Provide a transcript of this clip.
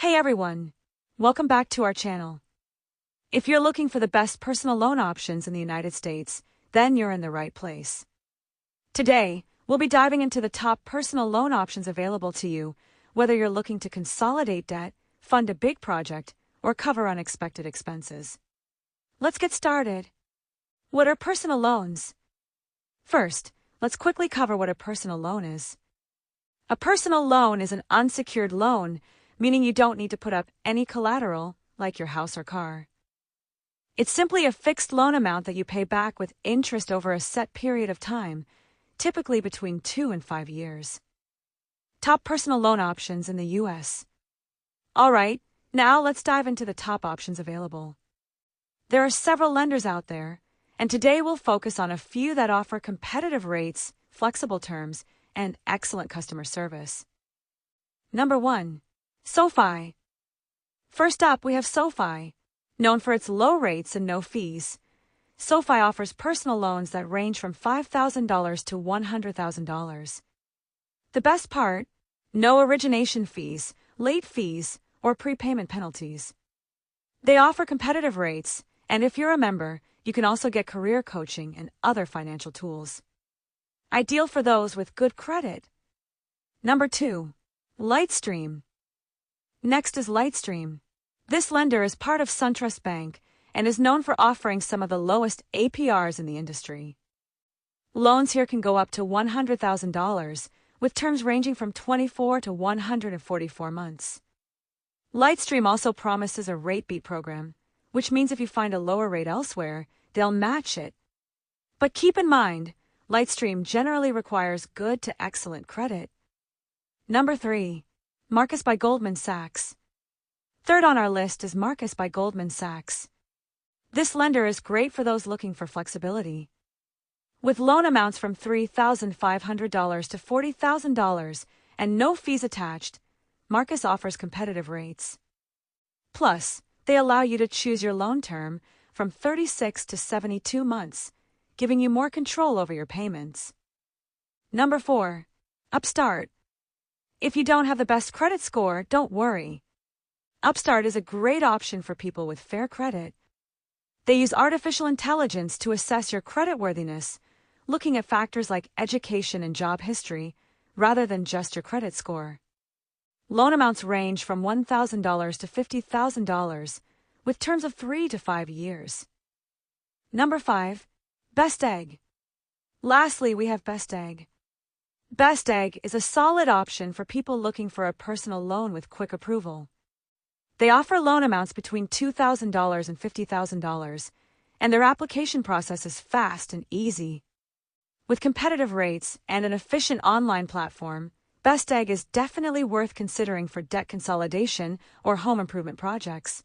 Hey everyone! Welcome back to our channel. If you're looking for the best personal loan options in the United States, then you're in the right place. Today, we'll be diving into the top personal loan options available to you, whether you're looking to consolidate debt, fund a big project, or cover unexpected expenses. Let's get started. What are personal loans? First, let's quickly cover what a personal loan is. A personal loan is an unsecured loan, meaning you don't need to put up any collateral, like your house or car. It's simply a fixed loan amount that you pay back with interest over a set period of time, typically between 2 and 5 years. Top personal loan options in the U.S. Alright, now let's dive into the top options available. There are several lenders out there, and today we'll focus on a few that offer competitive rates, flexible terms, and excellent customer service. Number 1. SoFi. First up, we have SoFi. Known for its low rates and no fees, SoFi offers personal loans that range from $5,000 to $100,000. The best part? No origination fees, late fees, or prepayment penalties. They offer competitive rates, and if you're a member, you can also get career coaching and other financial tools. Ideal for those with good credit. Number 2. Lightstream. Next is Lightstream. This lender is part of SunTrust Bank and is known for offering some of the lowest APRs in the industry. Loans here can go up to $100,000, with terms ranging from 24 to 144 months. Lightstream also promises a rate beat program, which means if you find a lower rate elsewhere, they'll match it. But keep in mind, Lightstream generally requires good to excellent credit. Number 3. Marcus by Goldman Sachs. Third on our list is Marcus by Goldman Sachs. This lender is great for those looking for flexibility. With loan amounts from $3,500 to $40,000 and no fees attached, Marcus offers competitive rates. Plus, they allow you to choose your loan term from 36 to 72 months, giving you more control over your payments. Number 4. Upstart. If you don't have the best credit score, don't worry. Upstart is a great option for people with fair credit. They use artificial intelligence to assess your creditworthiness, looking at factors like education and job history, rather than just your credit score. Loan amounts range from $1,000 to $50,000, with terms of 3 to 5 years. Number 5. Best Egg. Lastly, we have Best Egg. Best Egg is a solid option for people looking for a personal loan with quick approval. They offer loan amounts between $2,000 and $50,000, and their application process is fast and easy. With competitive rates and an efficient online platform, Best Egg is definitely worth considering for debt consolidation or home improvement projects.